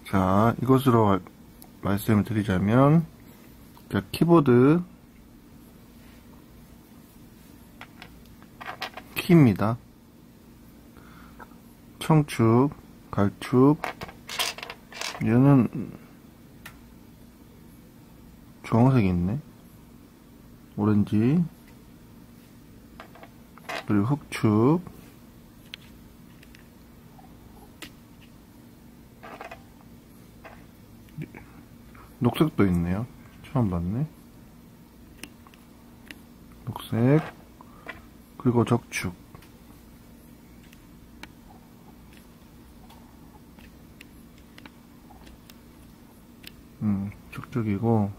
자, 이것으로 말씀을 드리자면, 자, 키보드 키입니다. 청축, 갈축, 얘는 주황색이 있네. 오렌지, 그리고 흑축, 녹색도 있네요. 처음 봤네. 녹색, 그리고 적축. 적축이고,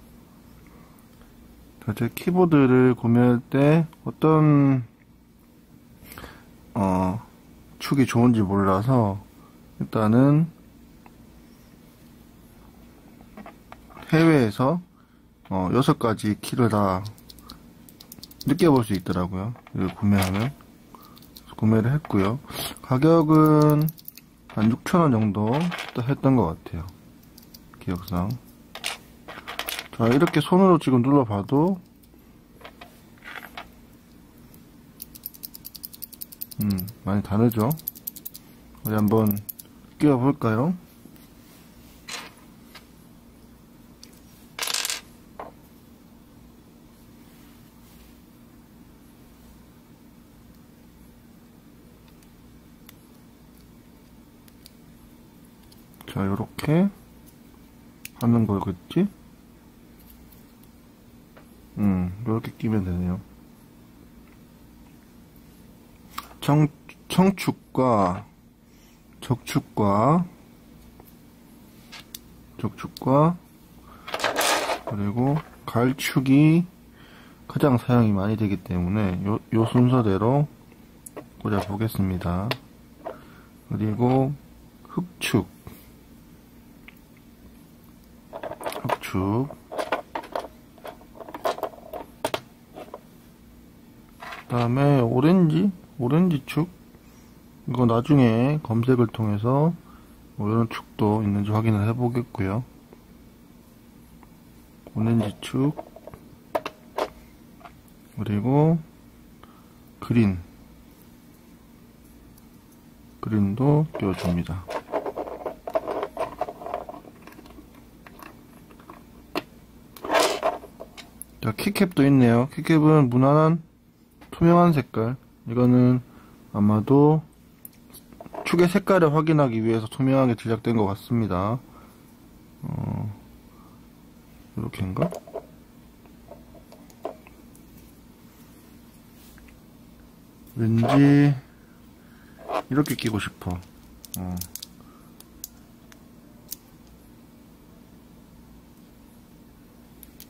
제 키보드를 구매할 때 어떤 축이 좋은지 몰라서 일단은 해외에서 6가지 키를 다 느껴볼 수 있더라고요. 이걸 구매하면. 구매를 했고요. 가격은 한 6,000원 정도 했던 것 같아요. 기억상. 자, 이렇게 손으로 지금 눌러봐도 많이 다르죠? 어디 한번 끼워볼까요? 자, 요렇게 하는 거겠지? 요렇게 끼면 되네요. 청축과 적축과 그리고 갈축이 가장 사용이 많이 되기 때문에 요 순서대로 꽂아 보겠습니다. 그리고 흑축, 그 다음에 오렌지축. 이거 나중에 검색을 통해서 이런 축도 있는지 확인을 해 보겠고요. 오렌지축, 그리고 그린도 끼워줍니다. 자, 키캡도 있네요. 키캡은 무난한 투명한 색깔. 이거는 아마도 축의 색깔을 확인하기 위해서 투명하게 제작된 것 같습니다. 이렇게인가? 왠지 이렇게 끼고 싶어.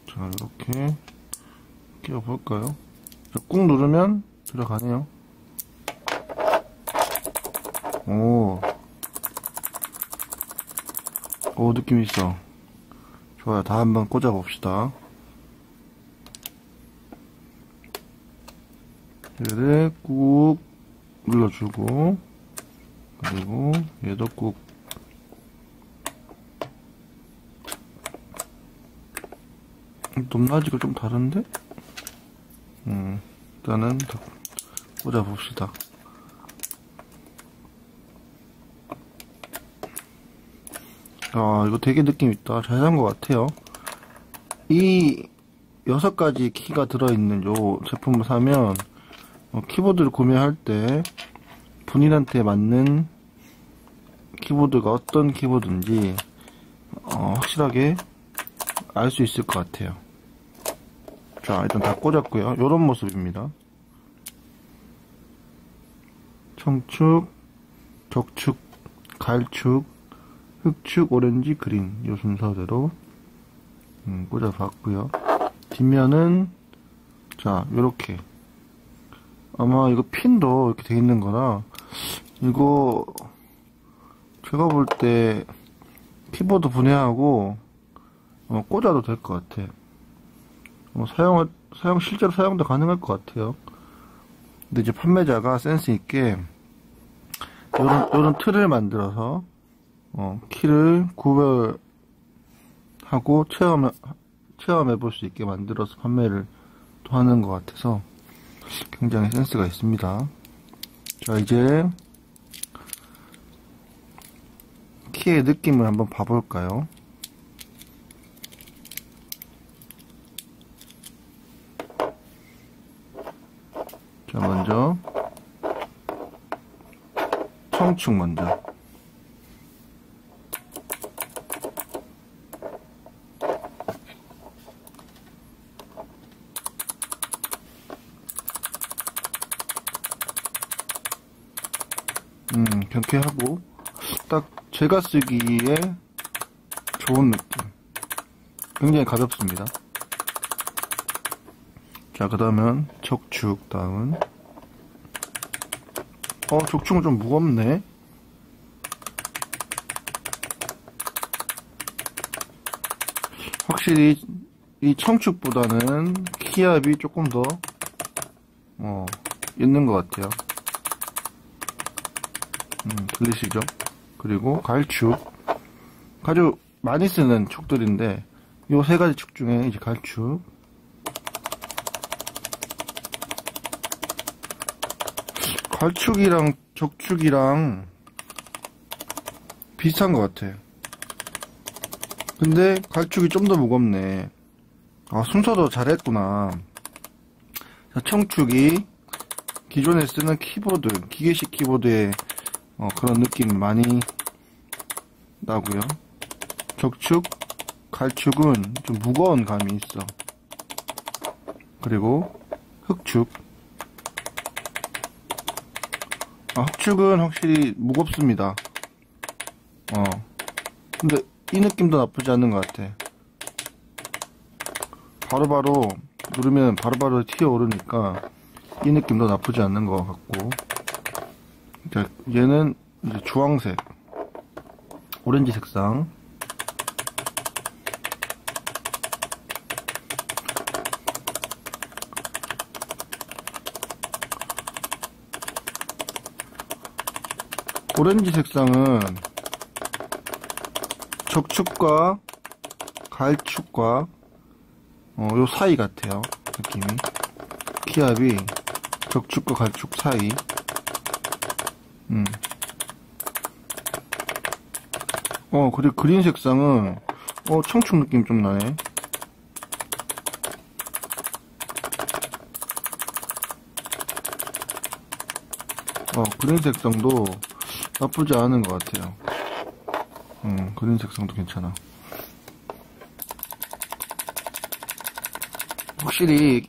자, 이렇게 끼워볼까요? 꾹 누르면 들어가네요. 오, 느낌 있어. 좋아요. 다 한번 꽂아 봅시다. 얘를 꾹 눌러주고, 그리고 얘도 꾹. 높낮이가 좀 다른데? 일단은 다 꽂아 봅시다. 이거 되게 느낌 있다. 잘 산 것 같아요. 이 6가지 키가 들어있는 요 제품을 사면 키보드를 구매할 때 본인한테 맞는 키보드가 어떤 키보드인지 확실하게 알 수 있을 것 같아요. 자, 일단 다 꽂았고요. 요런 모습입니다. 청축, 적축, 갈축, 흑축, 오렌지, 그린 요 순서대로 꽂아봤고요. 뒷면은 자, 요렇게 아마 이거 핀도 이렇게 돼 있는 거라 이거 제가 볼 때 키보드 분해하고 꽂아도 될 것 같아. 실제로 사용도 가능할 것 같아요. 근데 이제 판매자가 센스 있게 요런 틀을 만들어서 키를 구별하고 체험해 볼 수 있게 만들어서 판매를 또 하는 것 같아서 굉장히 센스가 있습니다. 자, 이제 키의 느낌을 한번 봐볼까요? 자, 먼저 청축 먼저. 경쾌하고 딱 제가 쓰기에 좋은 느낌. 굉장히 가볍습니다. 자, 그 다음은 적축. 다음은 적축은 좀 무겁네. 확실히 이 청축보다는 키압이 조금 더 있는 것 같아요. 들리시죠? 그리고 갈축. 아주 많이 쓰는 축들인데 요 세 가지 축 중에 이제 갈축. 갈축이랑 적축이랑 비슷한 것 같아. 근데 갈축이 좀 더 무겁네. 순서도 잘했구나. 자, 청축이 기존에 쓰는 키보드, 기계식 키보드에 그런 느낌이 많이 나고요. 적축, 갈축은 좀 무거운 감이 있어. 그리고 흑축. 흑축은 확실히 무겁습니다. 근데 이 느낌도 나쁘지 않은 것 같아. 바로바로 누르면 바로바로 튀어오르니까 이 느낌도 나쁘지 않는 것 같고. 자, 얘는 이제 주황색, 오렌지 색상. 오렌지 색상은 적축과 갈축과 요 사이 같아요. 느낌이. 키압이 적축과 갈축 사이. 그리고 그린 색상은 청축 느낌 좀 나네. 그린 색상도 나쁘지 않은 것 같아요. 그린 색상도 괜찮아. 확실히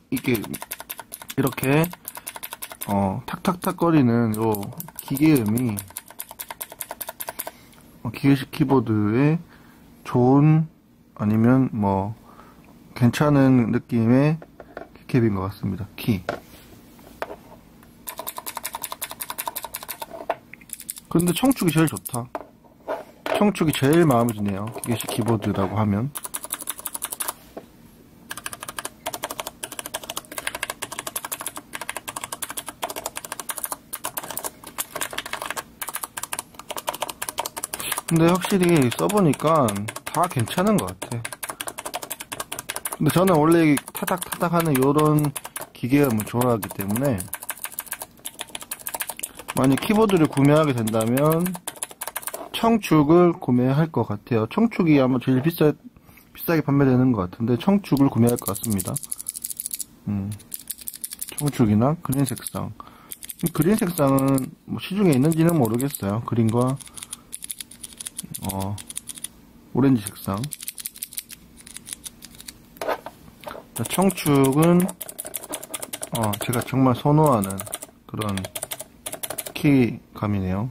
이렇게 탁탁탁 거리는 요 기계음이 기계식 키보드에 좋은, 아니면 뭐 괜찮은 느낌의 키캡인 것 같습니다. 키. 근데 청축이 제일 좋다. 청축이 제일 마음에 드네요. 기계식 키보드라고 하면. 근데 확실히 써보니까 다 괜찮은 것 같아. 근데 저는 원래 타닥타닥 하는 요런 기계음을 좋아하기 때문에 만약 키보드를 구매하게 된다면 청축을 구매할 것 같아요. 청축이 아마 제일 비싸게 판매되는 것 같은데 청축을 구매할 것 같습니다. 청축이나 그린 색상. 그린 색상은 뭐 시중에 있는지는 모르겠어요. 그린과 오렌지 색상. 자, 청축은 제가 정말 선호하는 그런 키감이네요.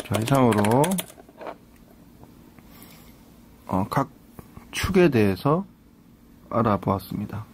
자, 이상으로 각 축에 대해서 알아보았습니다.